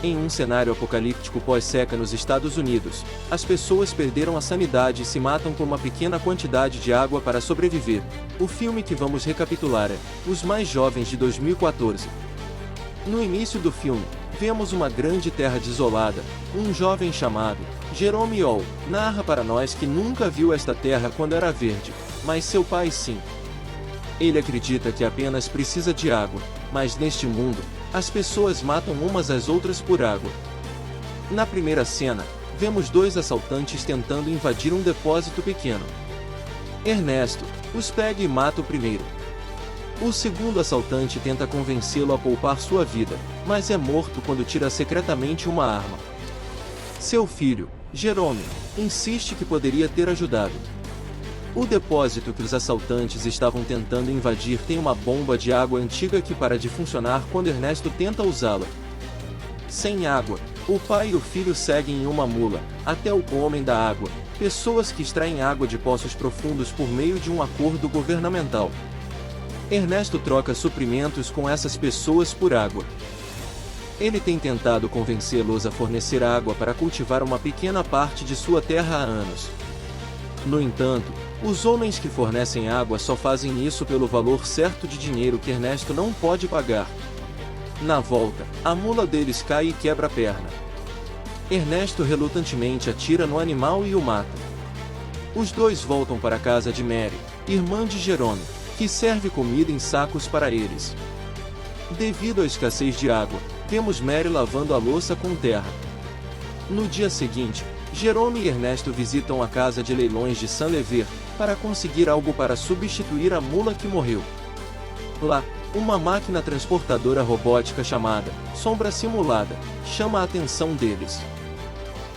Em um cenário apocalíptico pós-seca nos Estados Unidos, as pessoas perderam a sanidade e se matam com uma pequena quantidade de água para sobreviver. O filme que vamos recapitular é Os Mais Jovens de 2014. No início do filme, vemos uma grande terra desolada. Um jovem chamado Jerome Hall narra para nós que nunca viu esta terra quando era verde, mas seu pai sim. Ele acredita que apenas precisa de água, mas neste mundo, as pessoas matam umas às outras por água. Na primeira cena, vemos dois assaltantes tentando invadir um depósito pequeno. Ernesto os pega e mata o primeiro. O segundo assaltante tenta convencê-lo a poupar sua vida, mas é morto quando tira secretamente uma arma. Seu filho, Jerome, insiste que poderia ter ajudado. O depósito que os assaltantes estavam tentando invadir tem uma bomba de água antiga que para de funcionar quando Ernesto tenta usá-la. Sem água, o pai e o filho seguem em uma mula, até o Homem da Água, pessoas que extraem água de poços profundos por meio de um acordo governamental. Ernesto troca suprimentos com essas pessoas por água. Ele tem tentado convencê-los a fornecer água para cultivar uma pequena parte de sua terra há anos. No entanto, os homens que fornecem água só fazem isso pelo valor certo de dinheiro que Ernesto não pode pagar. Na volta, a mula deles cai e quebra a perna. Ernesto relutantemente atira no animal e o mata. Os dois voltam para a casa de Mary, irmã de Jerome, que serve comida em sacos para eles. Devido à escassez de água, vemos Mary lavando a louça com terra. No dia seguinte, Jerome e Ernesto visitam a casa de leilões de Saint-Lever, para conseguir algo para substituir a mula que morreu. Lá, uma máquina transportadora robótica chamada Sombra Simulada chama a atenção deles.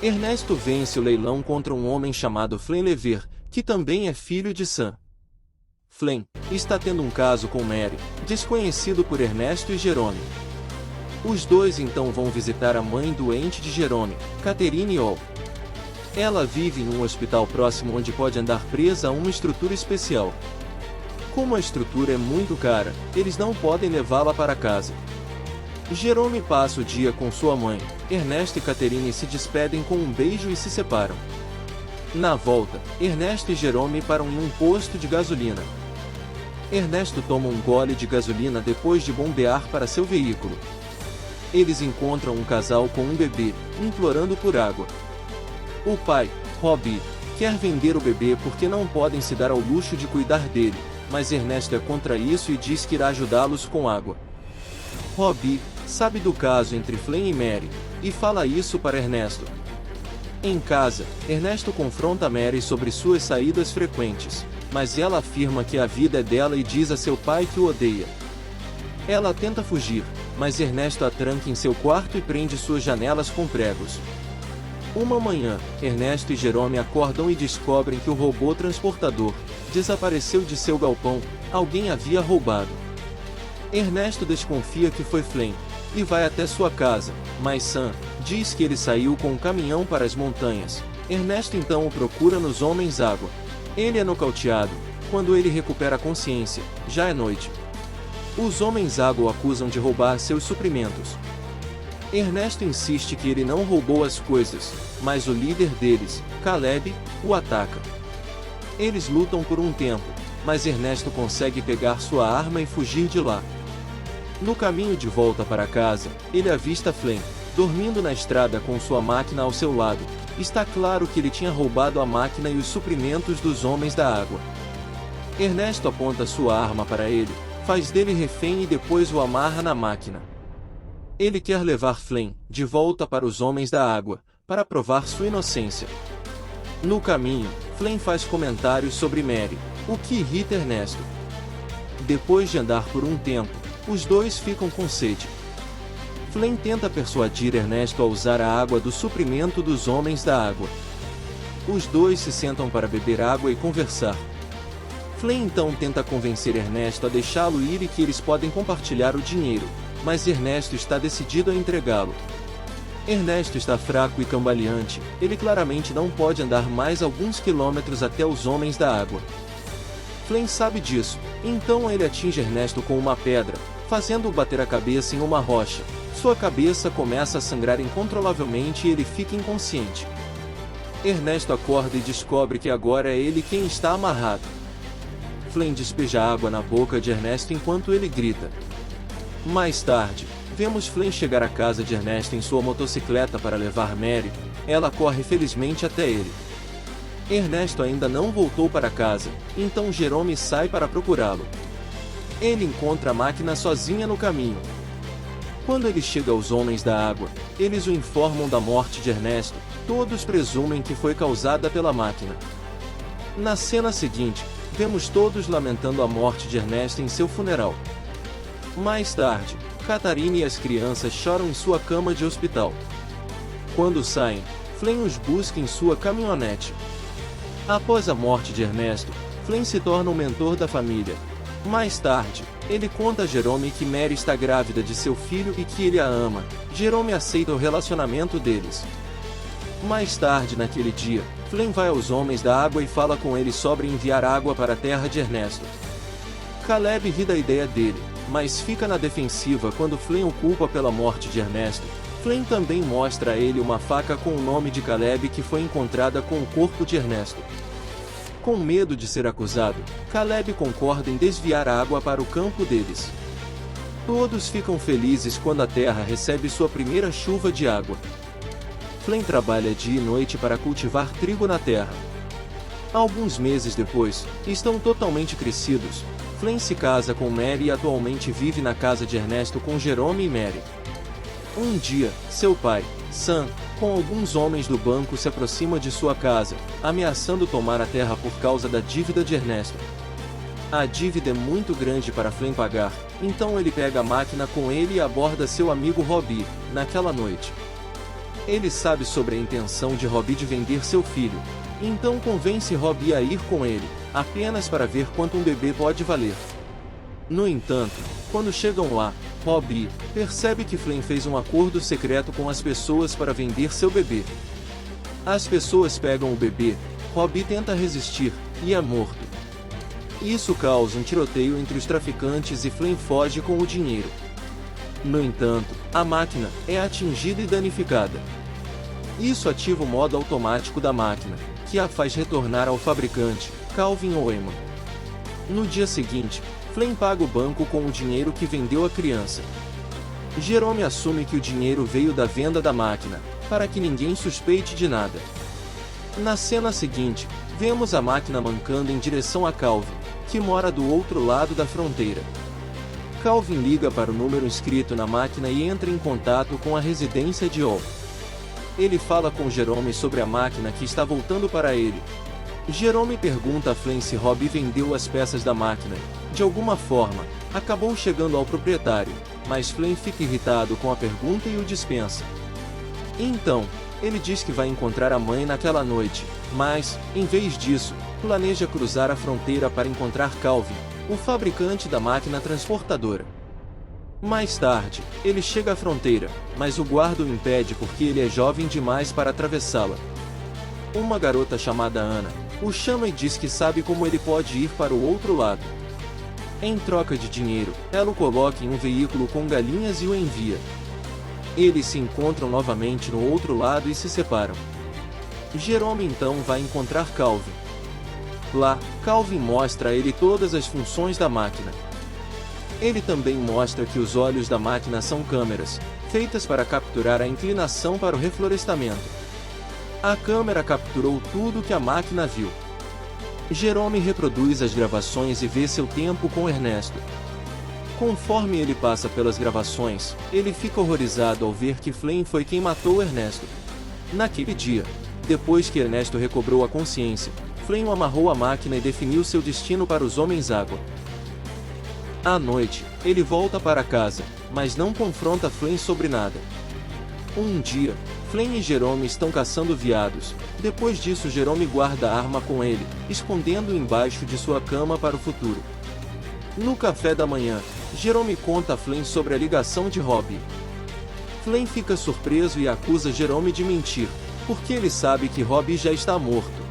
Ernesto vence o leilão contra um homem chamado Flynn Lever, que também é filho de Sam. Flynn está tendo um caso com Mary, desconhecido por Ernesto e Jerome. Os dois então vão visitar a mãe doente de Jerome, Catherine Hall. Ela vive em um hospital próximo onde pode andar presa a uma estrutura especial. Como a estrutura é muito cara, eles não podem levá-la para casa. Jerome passa o dia com sua mãe. Ernesto e Catherine se despedem com um beijo e se separam. Na volta, Ernesto e Jerome param em um posto de gasolina. Ernesto toma um gole de gasolina depois de bombear para seu veículo. Eles encontram um casal com um bebê, implorando por água. O pai, Robbie, quer vender o bebê porque não podem se dar ao luxo de cuidar dele, mas Ernesto é contra isso e diz que irá ajudá-los com água. Robbie sabe do caso entre Flynn e Mary, e fala isso para Ernesto. Em casa, Ernesto confronta Mary sobre suas saídas frequentes, mas ela afirma que a vida é dela e diz a seu pai que o odeia. Ela tenta fugir, mas Ernesto a tranca em seu quarto e prende suas janelas com pregos. Uma manhã, Ernesto e Jerome acordam e descobrem que o robô transportador desapareceu de seu galpão, alguém havia roubado. Ernesto desconfia que foi Flynn, e vai até sua casa, mas Sam diz que ele saiu com um caminhão para as montanhas. Ernesto então o procura nos Homens Água. Ele é nocauteado. Quando ele recupera a consciência, já é noite. Os Homens Água o acusam de roubar seus suprimentos. Ernesto insiste que ele não roubou as coisas, mas o líder deles, Caleb, o ataca. Eles lutam por um tempo, mas Ernesto consegue pegar sua arma e fugir de lá. No caminho de volta para casa, ele avista Flynn, dormindo na estrada com sua máquina ao seu lado. Está claro que ele tinha roubado a máquina e os suprimentos dos Homens da Água. Ernesto aponta sua arma para ele, faz dele refém e depois o amarra na máquina. Ele quer levar Flynn de volta para os Homens da Água, para provar sua inocência. No caminho, Flynn faz comentários sobre Mary, o que irrita Ernesto. Depois de andar por um tempo, os dois ficam com sede. Flynn tenta persuadir Ernesto a usar a água do suprimento dos Homens da Água. Os dois se sentam para beber água e conversar. Flynn então tenta convencer Ernesto a deixá-lo ir e que eles podem compartilhar o dinheiro, mas Ernesto está decidido a entregá-lo. Ernesto está fraco e cambaleante, ele claramente não pode andar mais alguns quilômetros até os Homens da Água. Flynn sabe disso, então ele atinge Ernesto com uma pedra, fazendo-o bater a cabeça em uma rocha. Sua cabeça começa a sangrar incontrolavelmente e ele fica inconsciente. Ernesto acorda e descobre que agora é ele quem está amarrado. Flynn despeja água na boca de Ernesto enquanto ele grita. Mais tarde, vemos Flynn chegar à casa de Ernesto em sua motocicleta para levar Mary. Ela corre felizmente até ele. Ernesto ainda não voltou para casa, então Jerome sai para procurá-lo. Ele encontra a máquina sozinha no caminho. Quando ele chega aos Homens da Água, eles o informam da morte de Ernesto. Todos presumem que foi causada pela máquina. Na cena seguinte, vemos todos lamentando a morte de Ernesto em seu funeral. Mais tarde, Catarina e as crianças choram em sua cama de hospital. Quando saem, Flynn os busca em sua caminhonete. Após a morte de Ernesto, Flynn se torna o mentor da família. Mais tarde, ele conta a Jerome que Mary está grávida de seu filho e que ele a ama. Jerome aceita o relacionamento deles. Mais tarde naquele dia, Flynn vai aos Homens da Água e fala com eles sobre enviar água para a terra de Ernesto. Caleb ri da ideia dele, mas fica na defensiva quando Flynn o culpa pela morte de Ernesto. Flynn também mostra a ele uma faca com o nome de Caleb que foi encontrada com o corpo de Ernesto. Com medo de ser acusado, Caleb concorda em desviar a água para o campo deles. Todos ficam felizes quando a terra recebe sua primeira chuva de água. Flynn trabalha dia e noite para cultivar trigo na terra. Alguns meses depois, estão totalmente crescidos. Flynn se casa com Mary e atualmente vive na casa de Ernesto com Jerome e Mary. Um dia, seu pai, Sam, com alguns homens do banco se aproxima de sua casa, ameaçando tomar a terra por causa da dívida de Ernesto. A dívida é muito grande para Flynn pagar, então ele pega a máquina com ele e aborda seu amigo Robbie, naquela noite. Ele sabe sobre a intenção de Robbie de vender seu filho, então convence Robbie a ir com ele, apenas para ver quanto um bebê pode valer. No entanto, quando chegam lá, Robbie percebe que Flynn fez um acordo secreto com as pessoas para vender seu bebê. As pessoas pegam o bebê, Robbie tenta resistir, e é morto. Isso causa um tiroteio entre os traficantes e Flynn foge com o dinheiro. No entanto, a máquina é atingida e danificada. Isso ativa o modo automático da máquina, que a faz retornar ao fabricante, Calvin Oeman. No dia seguinte, Flynn paga o banco com o dinheiro que vendeu a criança. Jerome assume que o dinheiro veio da venda da máquina, para que ninguém suspeite de nada. Na cena seguinte, vemos a máquina mancando em direção a Calvin, que mora do outro lado da fronteira. Calvin liga para o número inscrito na máquina e entra em contato com a residência de Ol. Ele fala com Jerome sobre a máquina que está voltando para ele. Jerome pergunta a Flynn se Robbie vendeu as peças da máquina. De alguma forma, acabou chegando ao proprietário, mas Flynn fica irritado com a pergunta e o dispensa. Então, ele diz que vai encontrar a mãe naquela noite, mas, em vez disso, planeja cruzar a fronteira para encontrar Calvin, o fabricante da máquina transportadora. Mais tarde, ele chega à fronteira, mas o guarda o impede porque ele é jovem demais para atravessá-la. Uma garota chamada Ana o chama e diz que sabe como ele pode ir para o outro lado. Em troca de dinheiro, ela o coloca em um veículo com galinhas e o envia. Eles se encontram novamente no outro lado e se separam. Jerome então vai encontrar Calvin. Lá, Calvin mostra a ele todas as funções da máquina. Ele também mostra que os olhos da máquina são câmeras, feitas para capturar a inclinação para o reflorestamento. A câmera capturou tudo que a máquina viu. Jerome reproduz as gravações e vê seu tempo com Ernesto. Conforme ele passa pelas gravações, ele fica horrorizado ao ver que Flynn foi quem matou Ernesto. Naquele dia, depois que Ernesto recobrou a consciência, Flynn amarrou a máquina e definiu seu destino para os Homens-Água. À noite, ele volta para casa, mas não confronta Flynn sobre nada. Um dia, Flynn e Jerome estão caçando veados. Depois disso, Jerome guarda a arma com ele, escondendo-o embaixo de sua cama para o futuro. No café da manhã, Jerome conta a Flynn sobre a ligação de Robbie. Flynn fica surpreso e acusa Jerome de mentir, porque ele sabe que Robbie já está morto.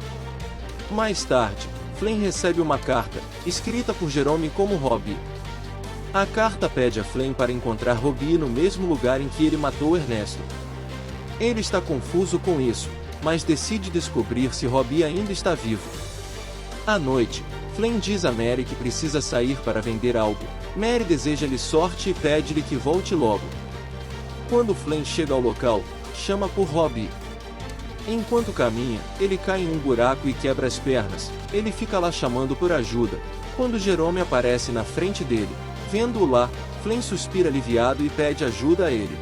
Mais tarde, Flynn recebe uma carta, escrita por Jerome como Robbie. A carta pede a Flynn para encontrar Robbie no mesmo lugar em que ele matou Ernesto. Ele está confuso com isso, mas decide descobrir se Robbie ainda está vivo. À noite, Flynn diz a Mary que precisa sair para vender algo. Mary deseja-lhe sorte e pede-lhe que volte logo. Quando Flynn chega ao local, chama por Robbie. Enquanto caminha, ele cai em um buraco e quebra as pernas. Ele fica lá chamando por ajuda, quando Jerome aparece na frente dele. Vendo-o lá, Flynn suspira aliviado e pede ajuda a ele.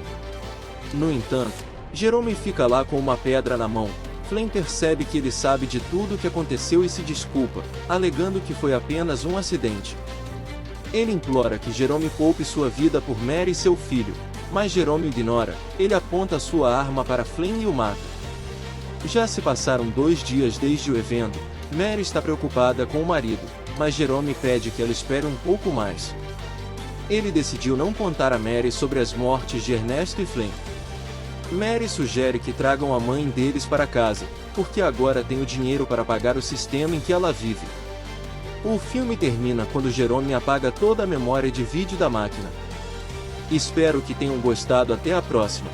No entanto, Jerome fica lá com uma pedra na mão. Flynn percebe que ele sabe de tudo o que aconteceu e se desculpa, alegando que foi apenas um acidente. Ele implora que Jerome poupe sua vida por Mary e seu filho, mas Jerome o ignora. Ele aponta sua arma para Flynn e o mata. Já se passaram 2 dias desde o evento. Mary está preocupada com o marido, mas Jerome pede que ela espere um pouco mais. Ele decidiu não contar a Mary sobre as mortes de Ernesto e Flynn. Mary sugere que tragam a mãe deles para casa, porque agora tem o dinheiro para pagar o sistema em que ela vive. O filme termina quando Jerome apaga toda a memória de vídeo da máquina. Espero que tenham gostado. Até a próxima.